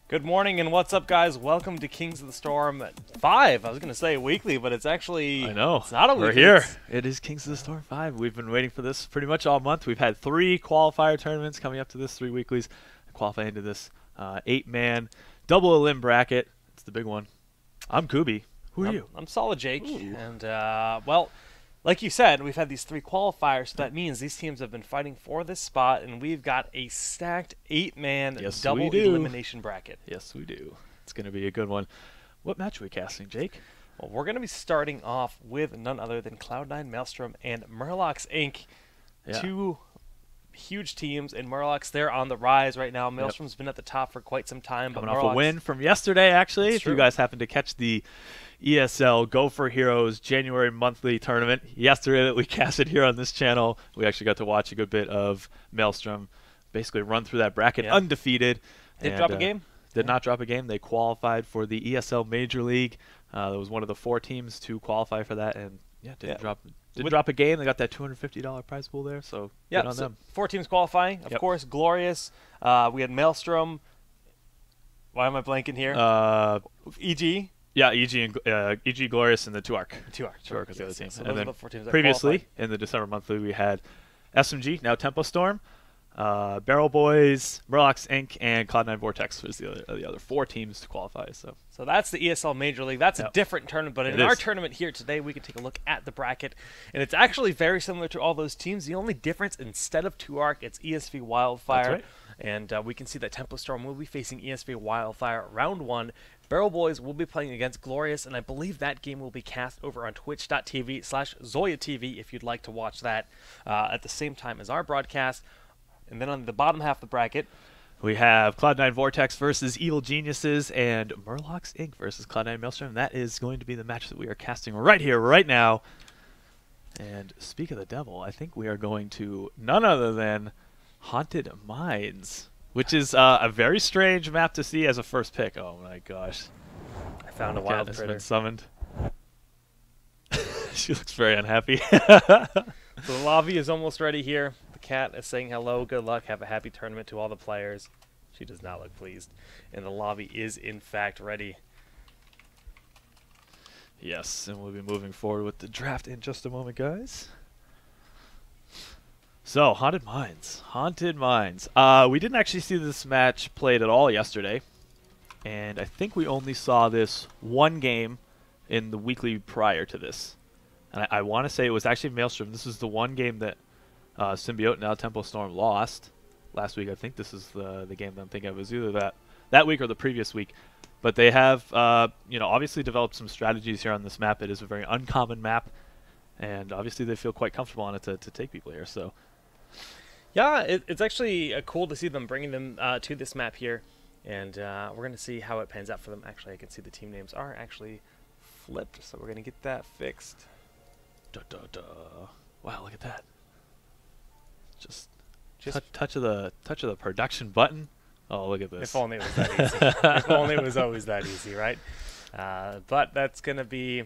Good morning and what's up, guys? Welcome to Kings of the Storm 5. I was going to say weekly, but it's actually... I know. It's not a weekly. We're here. It is Kings of the Storm 5. We've been waiting for this pretty much all month. We've had 3 qualifier tournaments coming up to this, 3 weeklies, qualifying into this 8-man double elim bracket. It's the big one. I'm Kubi. Who are you? I'm Solid Jake. Ooh. And, well, like you said, we've had these 3 qualifiers, so that means these teams have been fighting for this spot, and we've got a stacked 8-man double elimination bracket. Yes, we do. It's going to be a good one. What match are we casting, Jake? Well, we're going to be starting off with none other than Cloud9 Maelstrom and Murlocs, Inc. Yeah. 2 huge teams, and Murlocs, they're on the rise right now. Maelstrom's been at the top for quite some time. Coming but off a win from yesterday, actually. That's if true. you guys happen to catch the ESL Go for Heroes January monthly tournament yesterday that we casted here on this channel, we actually got to watch a good bit of Maelstrom basically run through that bracket undefeated. Did drop a game? Did not drop a game. They qualified for the ESL Major League. That was one of the 4 teams to qualify for that, and didn't drop a game. They got that $250 prize pool there, so good on them. 4 teams qualifying. Of course, Glorious. We had Maelstrom. Why am I blanking here? EG. Yeah, EG Glorious and the 2ARC. 2ARC is the other team. So and those are then the 4 teams that previously, qualified. in the December monthly, we had SMG, now Tempo Storm, Barrel Boys, Murlocs Inc., and Cloud9 Vortex was the other 4 teams to qualify. So that's the ESL Major League. That's a different tournament, but in our tournament here today, we can take a look at the bracket, and it's actually very similar to all those teams. The only difference, instead of 2ARC, it's ESV Wildfire. That's right. And we can see that Tempo Storm will be facing ESV Wildfire round 1. Barrel Boys will be playing against Glorious, and I believe that game will be cast over on twitch.tv/ZoyaTV if you'd like to watch that at the same time as our broadcast. And then on the bottom half of the bracket, we have Cloud9 Vortex versus Evil Geniuses and Murlocs Inc. versus Cloud9 Maelstrom. That is going to be the match that we are casting right here, right now. And speak of the devil, I think we are going to none other than Haunted Mines, which is a very strange map to see as a first pick. Oh my gosh. I found a wild Cat has critter. been summoned. She looks very unhappy. So the lobby is almost ready here. The cat is saying hello, good luck, have a happy tournament to all the players. She does not look pleased. And the lobby is in fact ready. Yes, and we'll be moving forward with the draft in just a moment, guys. So, Haunted Mines. Haunted Mines. We didn't actually see this match played at all yesterday. And I think we only saw this one game in the weekly prior to this. And I want to say it was actually Maelstrom. This is the one game that Symbiote, now Tempo Storm, lost last week. I think this is the game that I'm thinking of. It was either that week or the previous week. But they have, obviously developed some strategies here on this map. It is a very uncommon map. And obviously they feel quite comfortable on it to take people here. So, yeah, it's actually cool to see them bringing them to this map here. And we're going to see how it pans out for them. Actually, I can see the team names are actually flipped. So we're going to get that fixed. Wow, look at that! Just touch of the production button. Oh, look at this! If only it was that easy. If only it was always that easy, right? But that's gonna be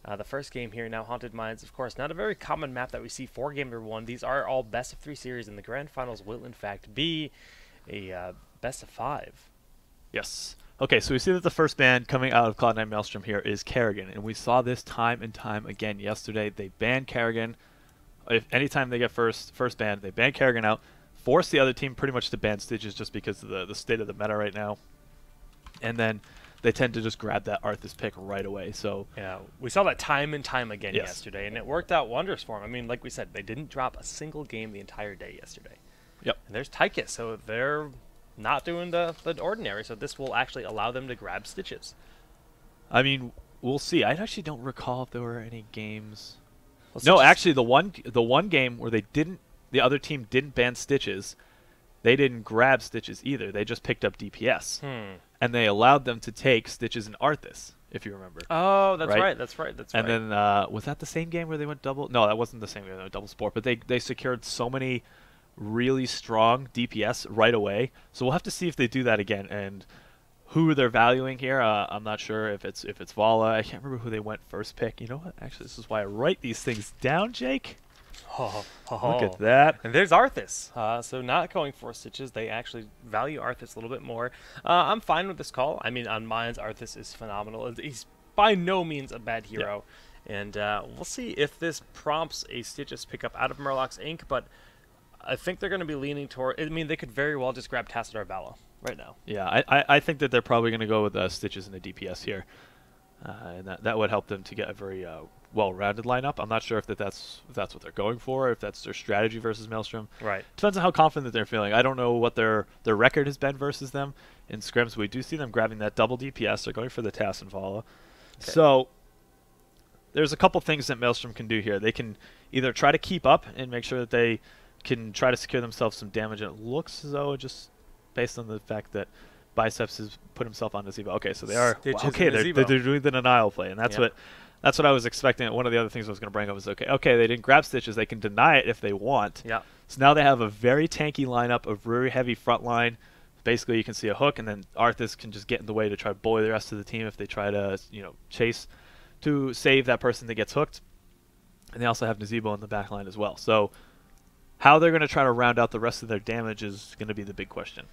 the first game here now. Haunted Mines, of course, not a very common map that we see for game number 1. These are all best of 3 series, and the grand finals will in fact be a best of 5. Yes. Okay, so we see that the first ban coming out of Cloud9 Maelstrom here is Kerrigan, and we saw this time and time again yesterday. They banned Kerrigan. If anytime they get first ban, they ban Kerrigan out, force the other team pretty much to ban Stitches just because of the state of the meta right now, and then they tend to just grab that Arthas pick right away. So yeah, we saw that time and time again yesterday, and it worked out wonders for them. I mean, like we said, they didn't drop a single game the entire day yesterday. Yep. And there's Tychus, so they're not doing the ordinary, so this will actually allow them to grab Stitches. I mean, we'll see. I actually don't recall if there were any games. Well, no, actually, the one game where the other team didn't ban Stitches, they didn't grab Stitches either. They just picked up DPS, and they allowed them to take Stitches and Arthas, if you remember. Oh, that's right. And then was that the same game where they went double? No, that wasn't the same game. They went double sport, but they secured so many really strong DPS right away. So we'll have to see if they do that again and who they're valuing here. I'm not sure if it's Vala. I can't remember who they went first pick. You know what? Actually, this is why I write these things down, Jake. Look at that. And there's Arthas. So not going for Stitches. They actually value Arthas a little bit more. I'm fine with this call. I mean, on mines, Arthas is phenomenal. He's by no means a bad hero. Yeah. And we'll see if this prompts a Stitches pickup out of Murlocs Inc., but I think they're going to be leaning toward... I mean, they could very well just grab Tassadar Vala right now. Yeah, I think that they're probably going to go with Stitches and a DPS here. And that would help them to get a very well-rounded lineup. I'm not sure if that's what they're going for, if that's their strategy versus Maelstrom. Right. Depends on how confident they're feeling. I don't know what their record has been versus them in scrims. We do see them grabbing that double DPS. They're going for the Tass and Vala. Okay. So there's a couple things that Maelstrom can do here. They can either try to keep up and make sure that they can try to secure themselves some damage. And it looks as though, just based on the fact that Biceps has put himself on Nazebo. Okay, so they are okay. They're doing the denial play, and that's what I was expecting. One of the other things I was going to bring up was okay, they didn't grab Stitches. They can deny it if they want. Yeah. So now they have a very tanky lineup, a very heavy front line. Basically, you can see a hook, and then Arthas can just get in the way to try to bully the rest of the team if they try to chase to save that person that gets hooked. And they also have Nazebo in the back line as well. So how they're going to try to round out the rest of their damage is going to be the big question.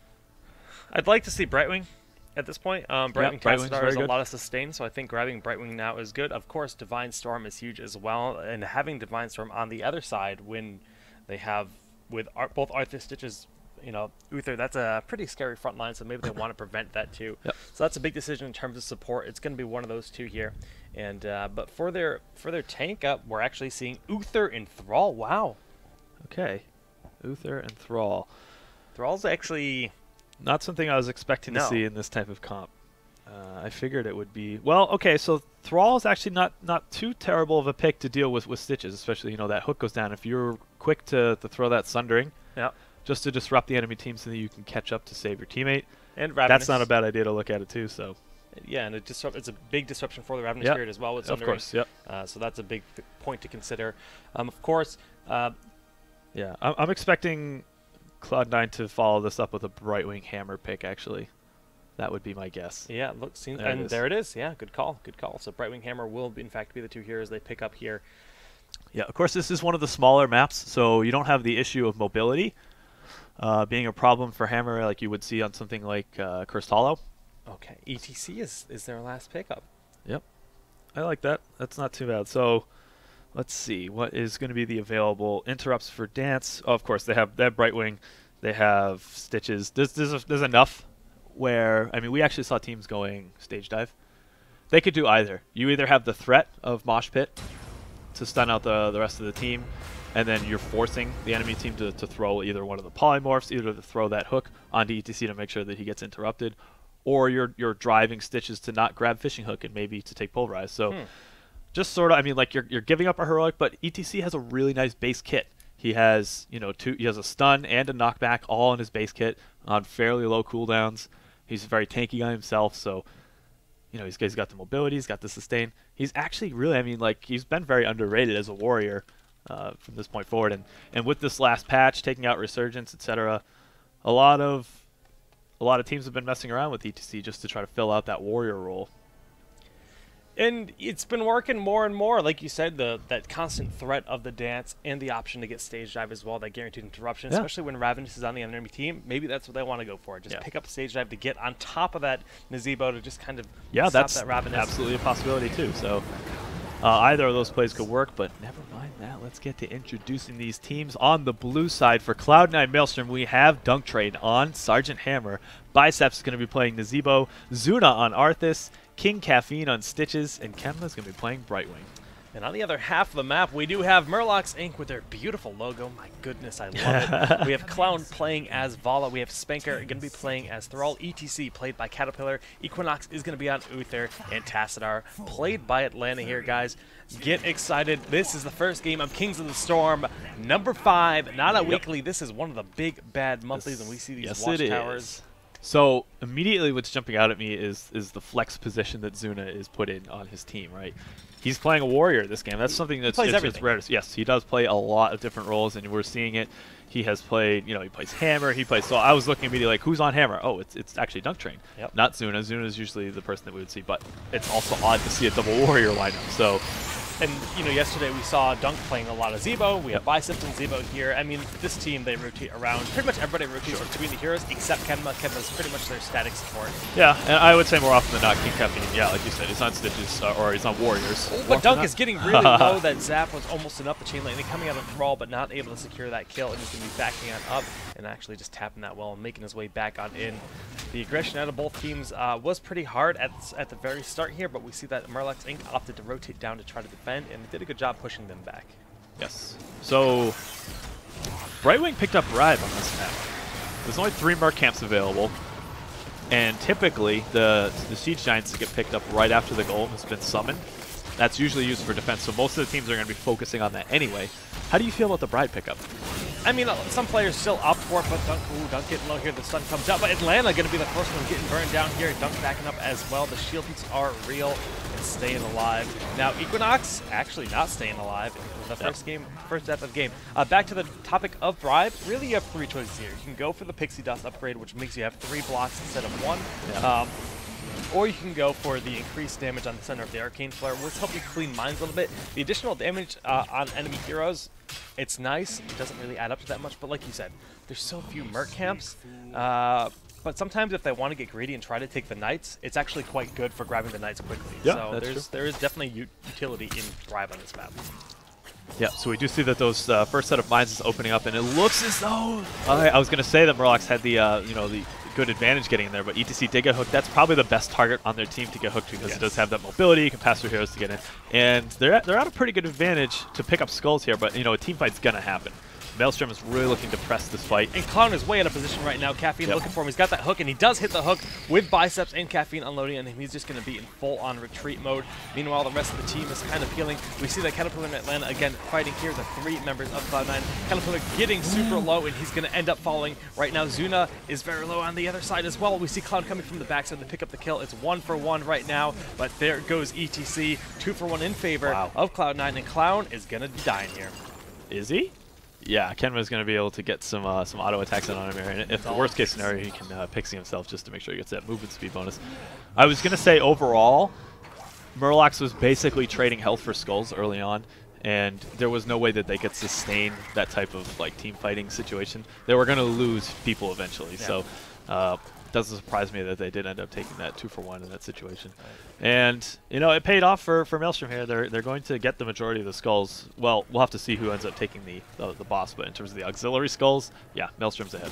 I'd like to see Brightwing at this point. Brightwing Tassadar is a good. lot of sustain, so I think grabbing Brightwing now is good. Of course, Divine Storm is huge as well, and having Divine Storm on the other side when they have with both Arthas, Stitches, Uther, that's a pretty scary front line, so maybe they want to prevent that too. Yep. So that's a big decision in terms of support. It's going to be one of those two here. And but for their tank up, we're actually seeing Uther and Thrall. Wow. Okay. Uther and Thrall. Thrall's actually... not something I was expecting to see in this type of comp. I figured it would be... Well, okay, so Thrall is actually not too terrible of a pick to deal with Stitches, especially, that hook goes down. If you're quick to throw that Sundering, just to disrupt the enemy team so that you can catch up to save your teammate. And Ravenous. That's not a bad idea to look at it, too, so... Yeah, and it's a big disruption for the Ravenous Spirit as well with Sundering. Of course, yep. So that's a big point to consider. Of course... yeah, I'm expecting... Cloud9 to follow this up with a Brightwing Hammer pick, actually. That would be my guess. Yeah, there it is. Yeah, good call. So Brightwing Hammer will, in fact, be the two heroes they pick up here. Yeah, of course, this is one of the smaller maps, so you don't have the issue of mobility being a problem for Hammer like you would see on something like Cursed Hollow. Okay, ETC is their last pickup. Yep, I like that. That's not too bad. So... let's see, what is going to be the available interrupts for Dance? Oh, of course, they have Brightwing, they have Stitches. There's enough where, I mean, we actually saw teams going Stage Dive. They could do either. You either have the threat of Mosh Pit to stun out the rest of the team, and then you're forcing the enemy team to throw either one of the polymorphs, either to throw that hook onto ETC to make sure that he gets interrupted, or you're driving Stitches to not grab Fishing Hook and maybe to take Pulverize. So... just sort of, I mean, like you're giving up a heroic, but ETC has a really nice base kit. He has, he has a stun and a knockback all in his base kit on fairly low cooldowns. He's a very tanky guy himself, so he's got the mobility, he's got the sustain. He's actually really, I mean, like he's been very underrated as a warrior from this point forward, and with this last patch taking out Resurgence, etc., a lot of teams have been messing around with ETC just to try to fill out that warrior role. And it's been working more and more, like you said, that constant threat of the Dance and the option to get Stage Dive as well, that guaranteed interruption, especially when Ravenous is on the enemy team. Maybe that's what they want to go for. Just pick up Stage Dive to get on top of that Nazebo to just kind of stop that Ravenous. Absolutely a possibility too. So either of those plays could work, but never mind that. Let's get to introducing these teams. On the blue side for Cloud9 Maelstrom, we have Dunk Train on Sergeant Hammer. Biceps is going to be playing Nazebo, Zuna on Arthas, King Caffeine on Stitches, and Kemba's going to be playing Brightwing. And on the other half of the map, we do have Murlocs Inc. with their beautiful logo. My goodness, I love it. We have Clown playing as Vala. We have Spanker going to be playing as Thrall. ETC played by Caterpillar. Equinox is going to be on Uther. And Tassadar played by Atlanta here, guys. Get excited. This is the first game of Kings of the Storm, number 5. Not a weekly. This is one of the big, bad monthlies, and we see these watchtowers. So immediately what's jumping out at me is the flex position that Zuna is put in on his team, right? He's playing a warrior this game. That's something that's rare. Yes, he does play a lot of different roles, and we're seeing it. He has played, he plays Hammer. He plays. So I was looking immediately like, who's on Hammer? Oh, it's actually Dunk Train, not Zuna. Zuna is usually the person that we would see, but it's also odd to see a double warrior lineup. So And, you know, yesterday we saw Dunk playing a lot of Zebo. We have Biceps and Zebo here. I mean, this team, they rotate around. Pretty much everybody rotates between the heroes except Kenma. Kenma's pretty much their static support. Yeah, and I would say more often than not, King Caffeine, yeah, like you said, he's on Stitches, or he's on Warriors. But Dunk is getting really low. That Zap was almost enough the chain lightning coming out of Thrall, but not able to secure that kill, and he's going to be backing on up and actually just tapping that well and making his way back on in. The aggression out of both teams was pretty hard at the very start here, but we see that Murlocs Inc. opted to rotate down to try to defend, and did a good job pushing them back. Yes. So, Brightwing picked up Bribe on this map. There's only 3 Merc camps available, and typically the Siege Giants that get picked up right after the golem has been summoned. That's usually used for defense, so most of the teams are going to be focusing on that anyway. How do you feel about the Bride pickup? I mean, some players still opt for it, but Dunk getting low here. The stun comes out, but Atlanta going to be the first one getting burned down here. Dunk backing up as well. The shield beats are real and staying alive. Now, Equinox actually not staying alive. The first game, first death of the game. Back to the topic of Bribe. Really, you have 3 choices here. You can go for the Pixie Dust upgrade, which makes you have 3 blocks instead of 1. Yeah. Or you can go for the increased damage on the center of the Arcane Flare, which helps you clean mines a little bit. The additional damage on enemy heroes, it's nice. It doesn't really add up to that much, but like you said, there's so few Merc camps. But sometimes if they want to get greedy and try to take the Knights, it's actually quite good for grabbing the Knights quickly. Yeah, so that's there is definitely utility in Bribe on this map. Yeah, so we do see that those first set of mines is opening up, and it looks as though I was going to say that Murlocs had the the good advantage getting in there, but ETC did get hooked. That's probably the best target on their team to get hooked because it does have that mobility. You can pass through heroes to get in, and they're at a pretty good advantage to pick up skulls here. But a team fight's gonna happen. Maelstrom is really looking to press this fight. And Clown is way out of position right now. Caffeine looking for him. He's got that hook, and he does hit the hook with Biceps and Caffeine unloading on him. He's just going to be in full-on retreat mode. Meanwhile, the rest of the team is kind of healing. We see that Caterpillar and Atlanta, again, fighting here. The 3 members of Cloud9. Caterpillar getting super low, and he's going to end up falling. Right now, Zuna is very low on the other side as well. We see Cloud coming from the backside to pick up the kill. It's 1-for-1 right now, but there goes ETC. 2-for-1 in favor of Cloud9, and Clown is going to be dying here. Is he? Yeah, Kenma's going to be able to get some auto attacks in on him here, and if the worst case scenario, he can Pixie himself just to make sure he gets that movement speed bonus. I was going to say overall, Murlocs was basically trading health for skulls early on, and there was no way that they could sustain that type of team fighting situation. They were going to lose people eventually, so doesn't surprise me that they did end up taking that 2-for-1 in that situation. And it paid off for Maelstrom here. They're going to get the majority of the skulls. Well, we'll have to see who ends up taking the boss, but in terms of the auxiliary skulls, yeah, Maelstrom's ahead.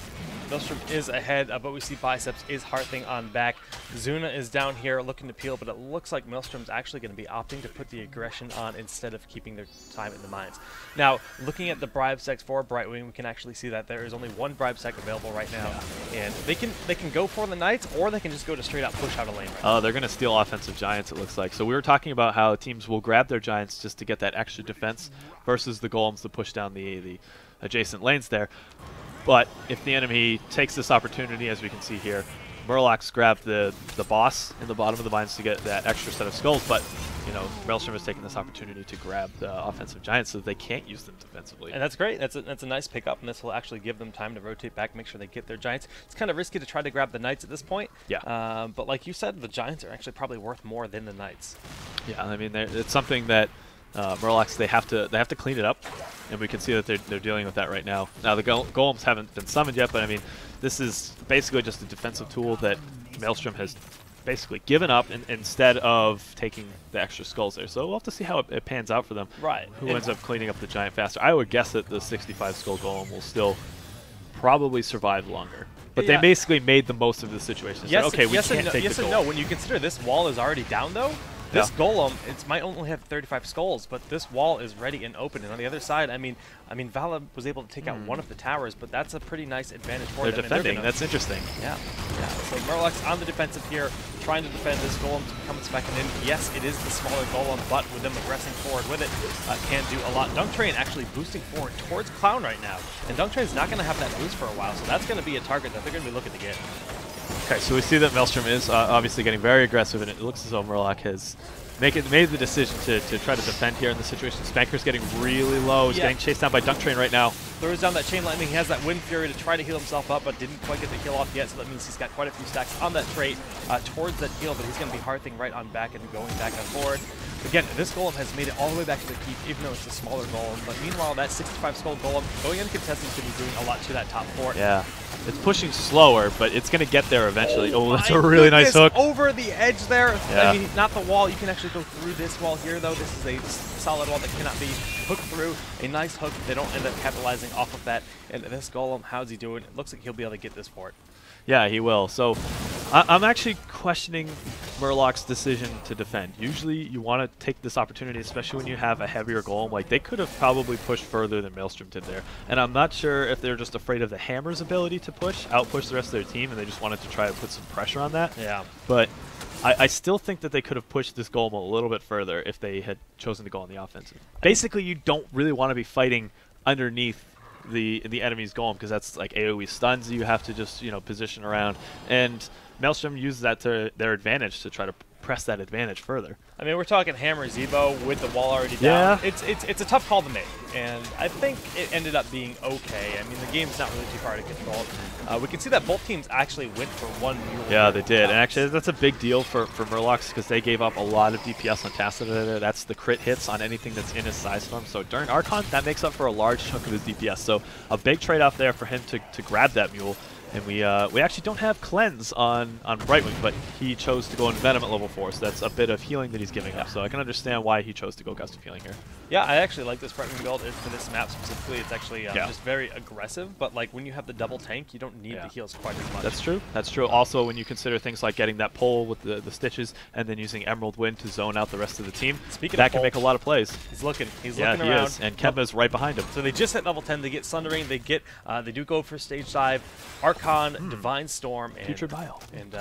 Maelstrom is ahead, but we see Biceps is Hearthing on back. Zuna is down here looking to peel, but it looks like Maelstrom's actually going to be opting to put the aggression on instead of keeping their time in the mines. Now, looking at the bribe stacks for Brightwing, we can actually see that there is only 1 bribe stack available right now, and they can go for the Knights, or they can just go to straight out push out a lane. Right they're going to steal offensive Giants, it looks like. So we were talking about how teams will grab their Giants just to get that extra defense versus the Golems to push down the adjacent lanes there. But if the enemy takes this opportunity, as we can see here, Murlocs grabbed the boss in the bottom of the mines to get that extra set of skulls, but Maelstrom is taking this opportunity to grab the offensive Giants so that they can't use them defensively. And that's great. That's a nice pickup, and this will actually give them time to rotate back, make sure they get their Giants. It's kind of risky to try to grab the Knights at this point. Yeah. But like you said, the Giants are actually probably worth more than the Knights. Yeah, I mean, it's something that Murlocs, they have to clean it up, and we can see that they're dealing with that right now. Now the golems haven't been summoned yet, but I mean, this is basically just a defensive tool that Maelstrom has basically given up instead of taking the extra skulls there. So we'll have to see how it pans out for them. Right. Who ends up cleaning up the giant faster? I would guess that the 65 skull golem will still probably survive longer. But they basically made the most of the situation. Yes, okay, we can't take the golem. Yes and no. When you consider this wall is already down, though, this golem, it might only have 35 skulls, but this wall is ready and open. And on the other side, I mean, Vala was able to take out one of the towers, but that's a pretty nice advantage for them. They're defending. That's interesting. Yeah. So Murlocs on the defensive here, trying to defend this golem to become specking in. Yes, it is the smaller golem, but with them aggressing forward with it, can do a lot. Dunk Train actually boosting forward towards Clown right now, and Dunk Train's not going to have that boost for a while, so that's going to be a target that they're going to be looking to get. Okay, so we see that Maelstrom is obviously getting very aggressive, and it looks as though Murloc has made the decision to try to defend here in this situation. Spanker's getting really low. He's getting chased down by Dunk Train right now. Throws down that Chain Lightning. He has that Wind Fury to try to heal himself up, but didn't quite get the kill off yet, so that means he's got quite a few stacks on that trait towards that heal, but he's going to be Hearthing right on back and going back on forward. again, this golem has made it all the way back to the keep, even though it's a smaller golem. But meanwhile, that 65 skull golem going into contesting is going to be doing a lot to that top 4. Yeah. It's pushing slower, but it's going to get there eventually. Oh, that's a really nice hook. Over the edge there. Yeah. I mean, not the wall. You can actually go through this wall here, though. This is a solid wall that cannot be hooked through. A nice hook. They don't end up capitalizing off of that. And this golem, how's he doing? It looks like he'll be able to get this fort. Yeah, he will. So I'm actually questioning Murloc's decision to defend. Usually you want to take this opportunity, especially when you have a heavier golem. Like, they could have probably pushed further than Maelstrom did there. And I'm not sure if they're just afraid of the Hammer's ability to outpush the rest of their team, and they just wanted to try to put some pressure on that. Yeah. But I still think that they could have pushed this golem a little bit further if they had chosen to go on the offensive. Basically, you don't really want to be fighting underneath the enemy's golem, because that's like AoE stuns you have to just, you know, position around, and Maelstrom uses that to their advantage to try to press that advantage further. I mean, we're talking Hammer Zebo with the wall already down. Yeah. It's a tough call to make, and I think it ended up being okay. I mean, the game's not really too far to control. We can see that both teams actually went for one mule. Yeah, they did, and actually that's a big deal for Murlocs, because they gave up a lot of DPS on Tacita. That's the crit hits on anything that's in his size form. So during Archon, that makes up for a large chunk of his DPS. So a big trade-off there for him to grab that mule. And we actually don't have Cleanse on Brightwing, but he chose to go in Venom at level 4, so that's a bit of healing that he's giving up. So I can understand why he chose to go Gust of Healing here. Yeah, I actually like this Brightwing build for this map specifically. It's actually just very aggressive, but like when you have the double tank, you don't need the heals quite as much. That's true. That's true. Also, when you consider things like getting that pull with the stitches and then using Emerald Wind to zone out the rest of the team, that can make a lot of plays. He's looking yeah, around. He is. And Kemba's right behind him. So they just hit level 10. They get Sundering. They get they do go for stage dive, Archon, Divine Storm, and Future Bile. And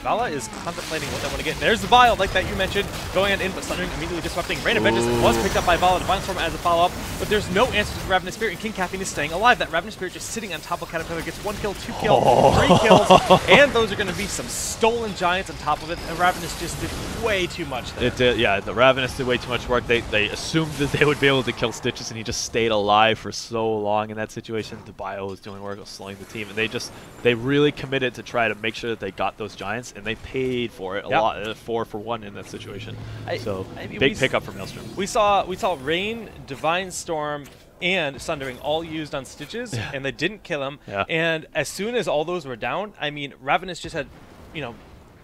Vala is contemplating what they want to get. There's the Bile, like that you mentioned, going on in, but Sundering immediately disrupting. Rain of Vengeance was picked up by Vala. Divine Storm as a follow-up, but there's no answer to the Ravenous Spirit, and King Caffeine is staying alive. That Ravenous Spirit just sitting on top of Caterpillar gets 1 kill, 2 kills, 3 kills, and those are going to be some stolen giants on top of it. And Ravenous just did way too much there. It did, yeah. The Ravenous did way too much work. They assumed that they would be able to kill Stitches, and he just stayed alive for so long in that situation. The Bio was doing work of slowing the team, and they really committed to try to make sure that they got those giants, and they paid for it a lot, 4 for 1 in that situation. I mean, big pickup for Maelstrom. We saw Rain, Divine Storm, and Sundering all used on Stitches, and they didn't kill him. Yeah. And as soon as all those were down, I mean, Ravenous just had, you know,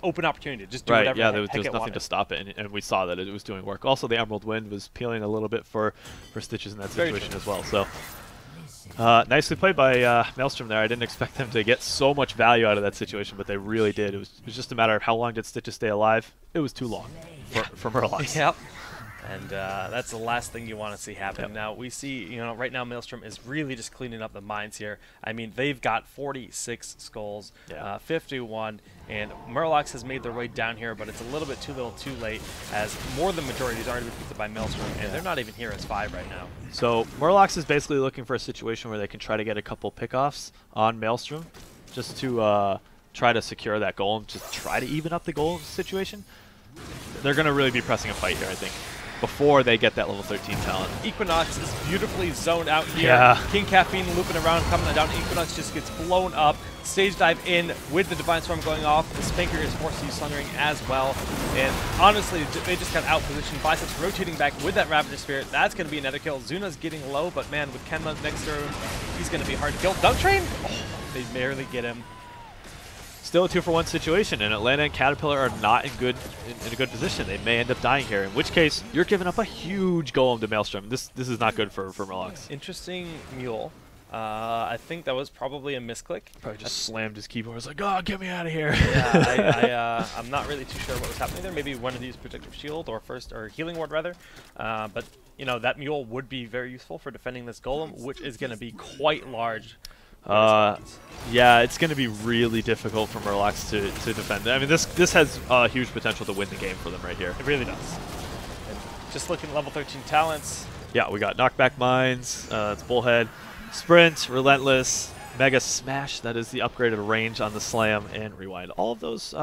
open opportunity to just do whatever. Yeah, there was nothing to stop it, and we saw that it was doing work. Also, the Emerald Wind was peeling a little bit for Stitches in that situation as well. So nicely played by Maelstrom there. I didn't expect them to get so much value out of that situation, but they really did. It was just a matter of how long did Stitches stay alive. It was too long for Murlocs. Yep. And that's the last thing you want to see happen. Yep. Now, we see, you know, right now Maelstrom is really just cleaning up the mines here. I mean, they've got 46 skulls, 51, and Murlocs has made their way down here, but it's a little bit too little too late, as more than the majority has already been picked up by Maelstrom, and they're not even here as 5 right now. So Murlocs is basically looking for a situation where they can try to get a couple pickoffs on Maelstrom, just to try to secure that goal and just try to even up the goal situation. They're going to really be pressing a fight here, I think, before they get that level 13 talent. Equinox is beautifully zoned out here. Yeah. King Caffeine looping around, coming down. Equinox just gets blown up. Stage dive in with the Divine Storm going off. The Spanker is forced to use Sundering as well. And honestly, they just got out-positioned. Biceps rotating back with that Ravenous Spirit. That's going to be another kill. Zuna's getting low, but man, with Kenma next to him, he's going to be hard to kill. Dunk Train? Oh, they barely get him. Still a 2-for-1 situation, and Atlanta and Caterpillar are not in a good position. They may end up dying here, in which case you're giving up a huge golem to Maelstrom. This is not good for Murlocs. Interesting mule. I think that was probably a misclick. Probably just slammed his keyboard. It's like, oh, get me out of here. Yeah, I'm not really too sure what was happening there. Maybe one of these protective shield or healing ward rather. But you know, that mule would be very useful for defending this golem, which is going to be quite large. Yeah, it's going to be really difficult for Murlocs to defend. I mean, this has huge potential to win the game for them right here. It really does. And just looking at level 13 talents. Yeah, we got Knockback Mines, it's Bullhead, Sprint, Relentless, Mega Smash, that is the upgraded range on the Slam, and Rewind. All of those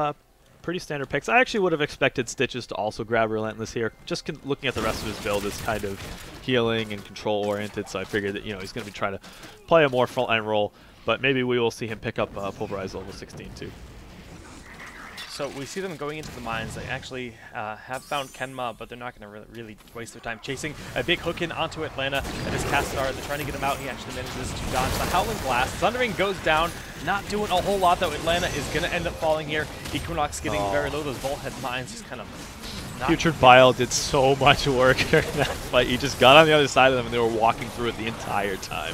pretty standard picks. I actually would have expected Stitches to also grab Relentless here. Just looking at the rest of his build is kind of healing and control oriented, so I figured that, you know, he's going to be trying to play a more frontline role, but maybe we will see him pick up Pulverize level 16 too. So we see them going into the mines. They actually have found Kenma, but they're not going to really waste their time chasing. A big hook in onto Atlanta and his Castar. They're trying to get him out. He actually manages to dodge the Howling Blast. Thundering goes down. Not doing a whole lot, though. Atlanta is going to end up falling here. Equinox getting very low. Those Bullhead mines just kind of... Putrid Bile did so much work during that fight. He just got on the other side of them, and they were walking through it the entire time.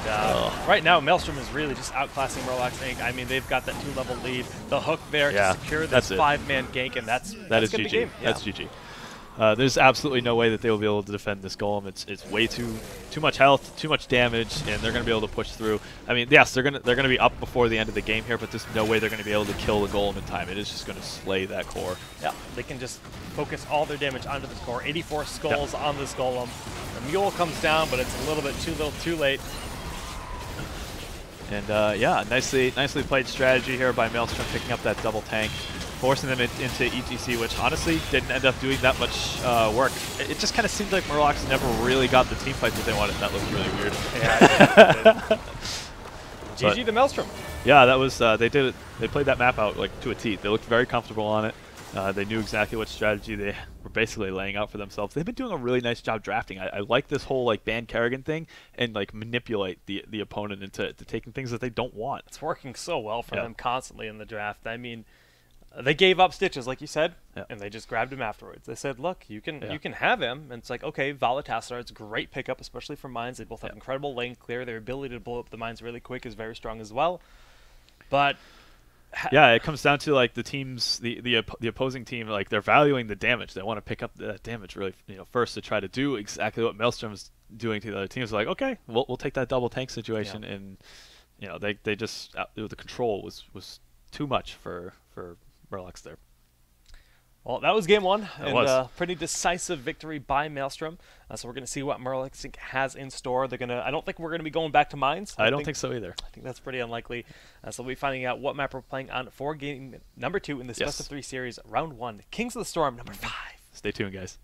And right now, Maelstrom is really just outclassing Murlocs Inc. I mean, they've got that 2-level lead. The hook there to secure this 5-man gank, and that's GG. game. Yeah. That's GG. There's absolutely no way that they will be able to defend this golem. It's way too much health, too much damage, and they're going to be able to push through. I mean, yes, they're gonna be up before the end of the game here, but there's no way they're going to be able to kill the golem in time. It is just going to slay that core. Yeah, they can just focus all their damage onto this core. 84 skulls on this golem. The mule comes down, but it's a little bit too late. And yeah, nicely played strategy here by Maelstrom, picking up that double tank, forcing them into ETC, which honestly didn't end up doing that much work. It just kind of seemed like Murlocs never really got the team fight that they wanted. That looked really weird. Yeah, GG to Maelstrom. Yeah, that was they played that map out like to a T. They looked very comfortable on it. They knew exactly what strategy they were basically laying out for themselves. They've been doing a really nice job drafting. I like this whole like ban Kerrigan thing and like manipulate the opponent into taking things that they don't want. It's working so well for them constantly in the draft. I mean, they gave up Stitches, like you said, and they just grabbed him afterwards. They said, "Look, you can have him." And it's like, okay, Valatasar, it's a great pickup, especially for mines. They both have incredible lane clear. Their ability to blow up the mines really quick is very strong as well. But yeah, it comes down to like the teams, the opposing team, like they're valuing the damage. They want to pick up that damage really, first to try to do exactly what Maelstrom's doing to the other teams. Like, okay, we'll take that double tank situation, and they just the control was too much for Murlocs there. Well, that was game one, and pretty decisive victory by Maelstrom. So we're going to see what Murlocs Inc. has in store. I don't think we're going to be going back to mines. I don't think so either. I think that's pretty unlikely. So we'll be finding out what map we're playing on for game number 2 in this best of 3 series, round 1, Kings of the Storm number 5. Stay tuned, guys.